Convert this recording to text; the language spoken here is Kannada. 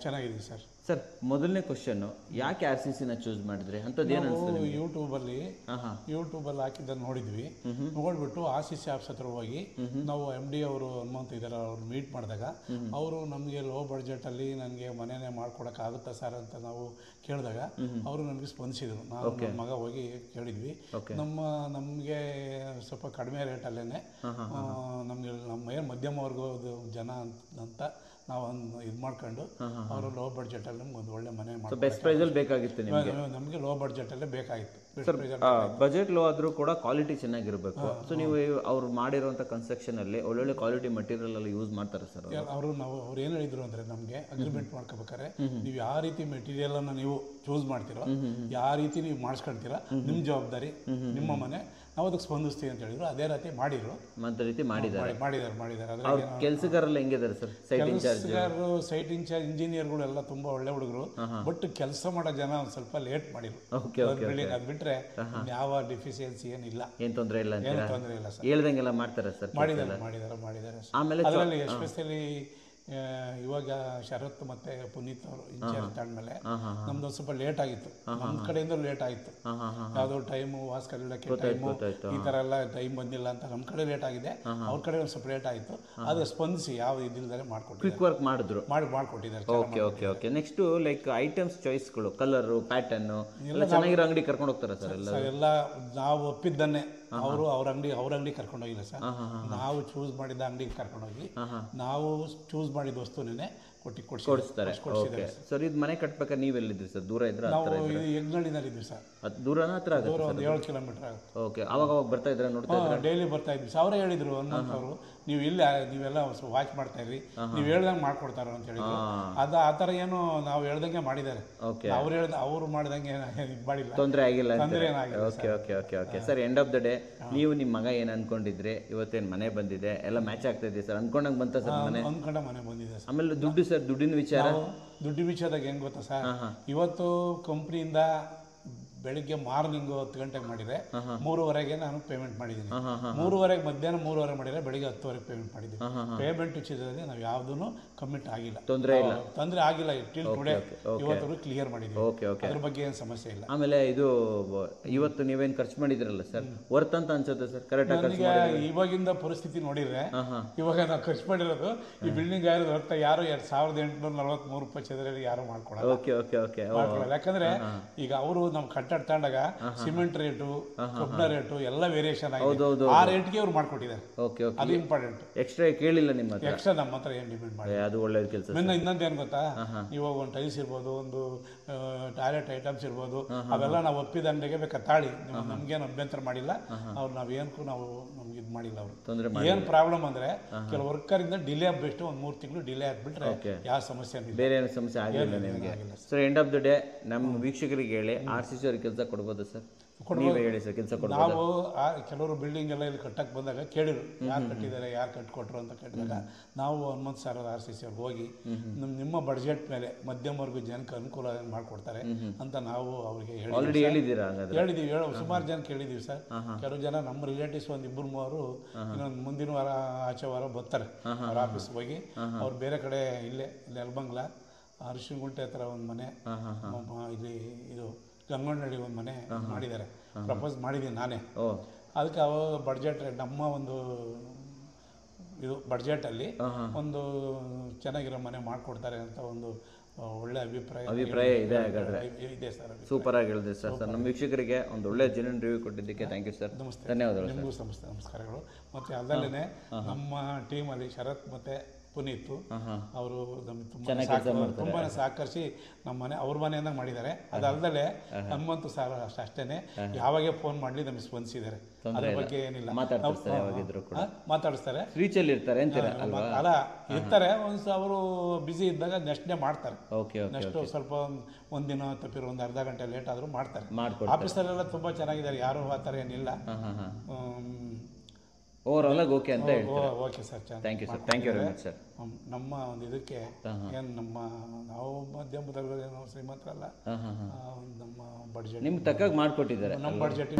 ಚೆನ್ನಾಗಿದೆ ಸರ್. ಸರ್, ಮೊದಲನೇ ಕ್ವಶನ್, ಯಾಕೆ RCCನ ಚೂಸ್ ಮಾಡಿದ್ರಿ? ಅಂಥದ್ದು ಏನು ಅನಿಸ್ತದೆ? ಯೂಟ್ಯೂಬಲ್ಲಿ ಹಾಕಿದ್ದನ್ನು ನೋಡಿದ್ವಿ. ನೋಡ್ಬಿಟ್ಟು RCC ಆಫೀಸ್ ಹತ್ರ ಹೋಗಿ ನಾವು MD ಅವರು ಹನುಮಂತ ಇದ್ದಾರೆ, ಅವ್ರು ಮೀಟ್ ಮಾಡಿದಾಗ ಅವರು ನಮಗೆ ಲೋ ಬಡ್ಜೆಟಲ್ಲಿ ನನಗೆ ಮನೆಯೇ ಮಾಡ್ಕೊಡೋಕ್ಕಾಗುತ್ತಾ ಸರ್ ಅಂತ ನಾವು ಕೇಳಿದಾಗ ಅವರು ನಮಗೆ ಸ್ಪಂದಿಸಿದರು. ನಾನು ನನ್ನ ಮಗ ಹೋಗಿ ಕೇಳಿದ್ವಿ. ನಮಗೆ ಸ್ವಲ್ಪ ಕಡಿಮೆ ರೇಟಲ್ಲೇ ನಮಗೆ ನಮ್ಮ ಮಧ್ಯಮ ವರ್ಗದ ಜನ ಅಂತ ನಾವು ಒಂದು ಇದು ಮಾಡ್ಕೊಂಡು ಅವರು ಲೋ ಬಡ್ಜೆಟಲ್ಲಿ ಒಂದು ಒಳ್ಳೆ ಮನೆ ಮಾಡಿ ಬೆಸ್ಟ್ ಪ್ರೈಸಲ್ಲಿ ಬೇಕಾಗಿತ್ತು ನಿಮಗೆ. ನಮಗೆ ಲೋ ಬಡ್ಜೆಟಲ್ಲೇ ಬೇಕಾಗಿತ್ತು. ಬಜೆಟ್ ಲೋ ಆದರೂ ಕೂಡ ಕ್ವಾಲಿಟಿ ಚೆನ್ನಾಗಿರಬೇಕು. ಸೊ ನೀವು ಅವ್ರು ಮಾಡಿರೋಂಥ ಕನ್ಸ್ಟ್ರಕ್ಷನಲ್ಲಿ ಒಳ್ಳೊಳ್ಳೆ ಕ್ವಾಲಿಟಿ ಮಟೀರಿಯಲ್ ಎಲ್ಲ ಯೂಸ್ ಮಾಡ್ತಾರೆ ಸರ್ ಅವರು. ಅವ್ರು ಏನು ಹೇಳಿದ್ರು ಅಂದರೆ, ನಮಗೆ ಅಗ್ರಿಮೆಂಟ್ ಮಾಡ್ಕೋಬೇಕಾದ್ರೆ ನೀವು ಯಾವ ರೀತಿ ಮೆಟೀರಿಯಲನ್ನು ನೀವು ಚೂಸ್ ಮಾಡ್ತೀರೋ, ಯಾವ ರೀತಿ ನೀವು ಮಾಡಿಸ್ಕೊಳ್ತೀರಾ, ನಿಮ್ಮ ಜವಾಬ್ದಾರಿ, ನಿಮ್ಮ ಮನೆ, ನಾವು ಅದಕ್ಕೆ ಸ್ಪಂದಿಸ್ತೀವಿ ಅಂತ ಹೇಳಿದ್ರು. ಅದೇ ರೀತಿ ಮಾಡಿದ್ರು. ಮಾಡಿದ್ದಾರೆ. ಕೆಲಸಗಾರಲ್ಲ ಹೆಂಗಿದ್ದಾರೆ ಸರ್? ಕೆಲಸಗಾರರು, ಸೈಟ್ ಇನ್ಚಾರ್ಜ್, ಇಂಜಿನಿಯರ್ಗಳು ಎಲ್ಲ ತುಂಬಾ ಒಳ್ಳೆ ಹುಡುಗರು. ಬಟ್ ಕೆಲಸ ಮಾಡೋ ಜನ ಒಂದು ಸ್ವಲ್ಪ ಲೇಟ್ ಮಾಡಿದ್ರು. ಅದು ಬಿಟ್ರೆ ಯಾವ ಡಿಫಿಷಿಯನ್ಸಿ ಏನಿಲ್ಲ, ಏನು ತೊಂದರೆ ಇಲ್ಲ ಸರ್. ಹೇಳ್ದಂಗೆಲ್ಲ ಮಾಡ್ತಾರೆ ಸರ್. ಮಾಡಿದ್ದಾರೆ. ಆಮೇಲೆ ಅದರಲ್ಲಿ ಎಸ್ಪೆಷಲಿ ಇವಾಗ ಶರತ್ ಮತ್ತೆ ಪುನೀತ್ ಅವರು ಇನ್ಚಾರ್ಜ್ ತಗೊಂಡ್ಮೇಲೆ ನಮ್ದು ಸ್ವಲ್ಪ ಲೇಟ್ ಆಗಿತ್ತು. ನಮ್ಮ ಕಡೆಯಿಂದ ಲೇಟ್ ಆಯಿತು. ಯಾವುದೋ ಟೈಮು ವಾಸ್ಕಲಿಡಕ್ಕೆ ಟೈಮು ಈ ಥರ ಎಲ್ಲ ಟೈಮ್ ಬಂದಿಲ್ಲ ಅಂತ ನಮ್ಮ ಕಡೆ ಲೇಟ್ ಆಗಿದೆ. ಅವ್ರ ಕಡೆ ಒಂದು ಸ್ವಲ್ಪ ಲೇಟ್ ಆಯಿತು. ಅದು ಸ್ಪಂದಿಸಿ ಯಾವ ಇದಿಲ್ಲದೆ ಕ್ವಿಕ್ ವರ್ಕ್ ಮಾಡಿದ್ರು, ಮಾಡಿಕೊಟ್ಟಿದ್ದಾರೆ. ಓಕೆ. ನೆಕ್ಸ್ಟ್ ಲೈಕ್ ಐಟಮ್ಸ್ ಚಾಯ್ಸ್ಗಳು, ಕಲರು, ಪ್ಯಾಟರ್ನು ಎಲ್ಲ ಚೆನ್ನಾಗಿರೋ ಅಂಗಡಿ ಕರ್ಕೊಂಡು ಹೋಗ್ತಾರೆ ಸರ್? ಎಲ್ಲ ನಾವು ಒಪ್ಪಿದ್ದನ್ನೇ. ಅವ್ರ ಅಂಗಡಿ ಕರ್ಕೊಂಡೋಗಿಲ್ಲ ಸರ್. ನಾವು ಚೂಸ್ ಮಾಡಿದ ಅಂಗಡಿಗೆ ಕರ್ಕೊಂಡೋಗಿ ನಾವು ಚೂಸ್ ಮಾಡಿದ ವಸ್ತುನೇ ಕೊಡಿಸ್ತಾರೆ. ಸರ್, ಇದು ಮನೆ ಕಟ್ಬೇಕಾದ್ರೆ ನೀವೆಲ್ಲಿದ್ರಿ ಸರ್? ದೂರ ಇದ್ರೆ? ನಾವು ಯಜ್ಞಳ್ಳಿನಲ್ಲಿ ಇದ್ವಿ ಸರ್. ದೂರನ ಹತ್ರ? ದೂರ ಒಂದು 7 ಕಿಲೋಮೀಟರ್ ಆಗುತ್ತೆ. ಓಕೆ. ಅವಾಗ ಬರ್ತಾ ಇದ್ರೆ ನೋಡ್ತಾ ಇದ್ರೆ? ಡೈಲಿ ಬರ್ತಾ ಇದ್ವಿ. ಅವರೇ ಹೇಳಿದ್ರು ಹನುಮಂತವರು, ನೀವು ಇಲ್ಲ ನೀವೆಲ್ಲ ವಾಚ್ ಮಾಡ್ತಾ ಇರ್ರಿ, ನೀವು ಹೇಳ್ದಂಗೆ ಮಾಡ್ಕೊಡ್ತಾರ ಅಂತ ಹೇಳಿದ್ರು. ಆ ಥರ ಏನು ನಾವು ಹೇಳ್ದಂಗೆ ಮಾಡಿದ್ದಾರೆ. ಅವ್ರು ಮಾಡಿದಂಗೆ ಮಾಡಿಲ್ಲ, ತೊಂದರೆ ಆಗಿಲ್ಲ. Okay. Sir, end of the day ನೀವು ನಿಮ್ಮ ಮಗ ಏನು ಅನ್ಕೊಂಡಿದ್ರೆ ಇವತ್ತೇನು ಮನೆ ಬಂದಿದೆ, ಎಲ್ಲ ಮ್ಯಾಚ್ ಆಗ್ತಾ ಇದೆ ಸರ್? ಅನ್ಕೊಂಡಂಗೆ ಬಂತ ಸರ್ ಮನೆ? ಅನ್ಕೊಂಡ ಮನೆ ಬಂದಿದೆ ಸರ್. ಆಮೇಲೆ ದುಡ್ಡು ಸರ್, ದುಡ್ಡಿನ ವಿಚಾರ? ದುಡ್ಡು ವಿಚಾರದಾಗ ಹೆಂಗ್ ಗೊತ್ತಾ ಸರ್, ಇವತ್ತು ಕಂಪ್ನಿಯಿಂದ ಬೆಳಿಗ್ಗೆ ಮಾರ್ನಿಂಗ್ 10 ಗಂಟೆಗೆ ಮಾಡಿದರೆ 3:30ಗೆ ನಾನು ಪೇಮೆಂಟ್ ಮಾಡಿದ್ದೀನಿ. 3:30ಗೆ ಮಧ್ಯಾಹ್ನ 3:30 ಮಾಡಿದರೆ ಬೆಳಿಗ್ಗೆ 10:00ಗೆ ಪೇಮೆಂಟ್ ಮಾಡಿದ್ದೀನಿ. ಪೇಮೆಂಟ್ ವಿಚಾರದಲ್ಲಿ ನಾವು ಯಾವುದೂ ಕಮಿಟ್ ಆಗಿಲ್ಲ, ತೊಂದರೆ ಆಗಿಲ್ಲ. ಟಿಲ್ ಟುಡೇ ಇವತ್ತು ಕ್ಲಿಯರ್ ಮಾಡಿದ್ದೀವಿ. ಅದ್ರ ಬಗ್ಗೆ ಏನು ಸಮಸ್ಯೆ ಇಲ್ಲ. ಆಮೇಲೆ ಇದು ಇವತ್ತು ನೀವೇನು ಖರ್ಚು ಮಾಡಿದ್ರಲ್ಲ ಸರ್, ವರ್ತ್ ಅಂತ ಅನ್ಸುತ್ತೆ ಸರ್? ಕರೆಕ್ಟ್. ಇವಾಗಿಂದ ಪರಿಸ್ಥಿತಿ ನೋಡಿದ್ರೆ ಇವಾಗ ನಾವು ಖರ್ಚು ಮಾಡಿರೋದು ಈ ಬಿಲ್ಡಿಂಗ್ ಆಗಿರೋದು ಹೊರತ ಯಾರು 2843 ರೂಪಾಯಿ ಚದರಲ್ಲಿ ಯಾರು ಮಾಡ್ಕೊಡಲ್ಲ. ಯಾಕಂದ್ರೆ ಈಗ ಅವರು ನಮ್ಮ ಕಟ್ಟಡ ತಗೊಂಡಾಗ ಸಿಮೆಂಟ್ ರೇಟು, ಕಬ್ಬಿಣ ರೇಟು ಎಲ್ಲ ವೇರಿಯೇಷನ್ ಆಗಿದೆ. ಆ ರೇಟ್ಗೆ ಅವ್ರು ಮಾಡ್ಕೊಟ್ಟಿದ್ದಾರೆ. ಅದು ಇಂಪಾರ್ಟೆಂಟ್. ಎಕ್ಸ್ಟ್ರಾ ಕೇಳಿಲ್ಲ ನಿಮ್ಮ ಹತ್ರ? ಎಕ್ಸ್ಟ್ರಾ ನಮ್ಮ ಹತ್ರ ಏನು ಡಿಮ್ಯಾಂಡ್ ಮಾಡಿ. ಅದು ಒಳ್ಳೆಯ ಕೆಲಸ. ಇನ್ನೊಂದು ಏನು ಗೊತ್ತಾ, ಇವಾಗ ಒಂದು ಟೈಲ್ಸ್ ಇರ್ಬೋದು, ಒಂದು ಟಾಯ್ಲೆಟ್ ಐಟಮ್ಸ್ ಇರ್ಬೋದು, ಅವೆಲ್ಲ ನಾವು ಒಪ್ಪಿದ ಅಂಗಡಿಗೆ ಬೇಕಾ ತಾಳಿ, ನಮ್ಗೇನು ಅಭ್ಯಂತರ ಮಾಡಿಲ್ಲ. ಅವ್ರು ನಾವೇನಕ್ಕೂ ನಮ್ಗೆ ಇದು ಮಾಡಿಲ್ಲ. ಅವರು ಏನು ಪ್ರಾಬ್ಲಮ್ ಅಂದ್ರೆ ಕೆಲವು ವರ್ಕರಿಂದ ಡಿಲೇ ಆಗ್ಬಿಟ್ಟು ಒಂದು 3 ತಿಂಗಳು ಡಿಲೇ ಆಗ್ಬಿಟ್ರೆ ಯಾವ ಸಮಸ್ಯೆ ಬೇರೆ ಏನು ಸಮಸ್ಯೆ ಆಗಿಲ್ಲ ನಿಮಗೆ? Sir, end of the day ನಮ್ಮ ವೀಕ್ಷಕರಿಗೆ ಹೇಳಿ, RCC ಅವ್ರಿಗೆ ಕೆಲಸ ಕೊಡ್ಬೋದು ಸರ್? ನೀವೇ ಹೇಳಿ ಸರ್, ಕೆಲಸ ಕೊಡ್ಬೋದು. ನಾವು ಕೆಲವರು ಬಿಲ್ಡಿಂಗ್ ಎಲ್ಲ ಇಲ್ಲಿ ಕಟ್ಟಕ್ಕೆ ಬಂದಾಗ ಕೇಳಿದ್ರು, ಯಾರು ಕಟ್ಟಿದ್ದಾರೆ, ಯಾರು ಕಟ್ಕೊಟ್ರು ಅಂತ ಕೇಳಿದಾಗ ನಾವು ಹನುಮಂತ ಸರ್ RCC ಅವ್ರಿಗೆ ಹೋಗಿ ನಿಮ್ಮ ಬಡ್ಜೆಟ್ ಮೇಲೆ ಮಧ್ಯಮ ವರ್ಗ ಜನಕ್ಕೆ ಅನುಕೂಲ ಮಾಡಿಕೊಡ್ತಾರೆ ಅಂತ ನಾವು ಅವ್ರಿಗೆ ಹೇಳಿದ್ದೀವಿ. ಸುಮಾರು ಜನ ಕೇಳಿದ್ದೀವಿ ಸರ್. ಕೆಲವು ಜನ ನಮ್ಮ ರಿಲೇಟಿವ್ಸ್ ಒಂದು 2-3 ಇನ್ನೊಂದು ಮುಂದಿನ ವಾರ ಆಚೆ ವಾರ ಬರ್ತಾರೆ ಅವ್ರ ಆಫೀಸ್ಗೆ ಹೋಗಿ. ಅವ್ರು ಬೇರೆ ಕಡೆ ಇಲ್ಲೇ ನೆಲಮಂಗಲ ಅರಿಶಿನಗುಂಟೆ ಹತ್ರ ಒಂದು ಮನೆ, ಇಲ್ಲಿ ಇದು ಗಂಗೊಂಡಳ್ಳಿ ಒಂದು ಮನೆ ಮಾಡಿದ್ದಾರೆ. ಪ್ರಪೋಸ್ ಮಾಡಿದ್ದೀನಿ ನಾನೇ. ಅದಕ್ಕೆ ಅವಾಗ ಬಡ್ಜೆಟ್ ನಮ್ಮ ಒಂದು ಇದು ಬಡ್ಜೆಟಲ್ಲಿ ಒಂದು ಚೆನ್ನಾಗಿರೋ ಮನೆ ಮಾಡಿಕೊಡ್ತಾರೆ ಅಂತ ಒಂದು ಒಳ್ಳೆ ಅಭಿಪ್ರಾಯ ಇದೆ ಸರ್. ಸೂಪರ್ ಆಗಿ ಹೇಳಿದೆ ಸರ್. ನಮ್ಮ ವೀಕ್ಷಕರಿಗೆ ಒಂದು ಒಳ್ಳೆ ಜೆನ್ಯೂನ್ ರಿವ್ಯೂ ಕೊಟ್ಟಿದ್ದಕ್ಕೆ ಥ್ಯಾಂಕ್ ಯು ಸರ್. ನಮಸ್ತೆ. ಧನ್ಯವಾದಗಳು. ನಿಮಗೂ ನಮಸ್ಕಾರಗಳು. ಮತ್ತು ಅದಲ್ಲೇ ನಮ್ಮ ಟೀಮಲ್ಲಿ ಶರತ್ ಮತ್ತು ಪುನೀತ್ ಅವರು ನಮ್ಗೆ ತುಂಬಾ ಸಹಕರಿಸಿ ನಮ್ಮ ಮನೆ ಅವ್ರ ಮನೆಯಿಂದ ಮಾಡಿದ್ದಾರೆ. ಅದಲ್ಲದೆ ಹನುಮಂತ ಸರ್ ಅಷ್ಟೇನೆ ಯಾವಾಗೇ ಫೋನ್ ಮಾಡಲಿ ನಮಗೆ ಸ್ಪಂದಿಸಿದ್ದಾರೆ. ಅದ್ರ ಬಗ್ಗೆ ಏನಿಲ್ಲ, ಮಾತಾಡಿಸ್ತಾರೆ. ಅಲ್ಲ ಇರ್ತಾರೆ, ಅವರು ಬಿಸಿ ಇದ್ದಾಗ ನೆಕ್ಸ್ಟ್ ಡೇ ಮಾಡ್ತಾರೆ. ನೆಕ್ಸ್ಟ್ ಸ್ವಲ್ಪ ಒಂದಿನ ತಪ್ಪಿರೋ ಒಂದು ಅರ್ಧ ಗಂಟೆ ಲೇಟ್ ಆದರೂ ಮಾಡ್ತಾರೆ. ಆಫೀಸಲ್ಲೆಲ್ಲ ತುಂಬಾ ಚೆನ್ನಾಗಿದ್ದಾರೆ, ಯಾರು ಆ ಥರ ಏನಿಲ್ಲ. ಓವರ್ ಆಲ್ ಓಕೆ ಅಂತ ಹೇಳ್ತಾರೆ. Okay sir, thank you sir. Thank you very much sir. ನಮ್ಮ ಒಂದು ಇದಕ್ಕೆ ಏನು ನಾವು ಮಧ್ಯಮದಲ್ಲಿ ನಾವು ಶ್ರೀಮಂತರಲ್ಲ, ನಮ್ಮ ಬಡ್ಜೆಟ್ ನಿಮ್ಗೆ ತಕ್ಕಾಗಿ ಮಾಡಿಕೊಟ್ಟಿದ್ದಾರೆ. ನಮ್ಮ ಬಡ್ಜೆಟ್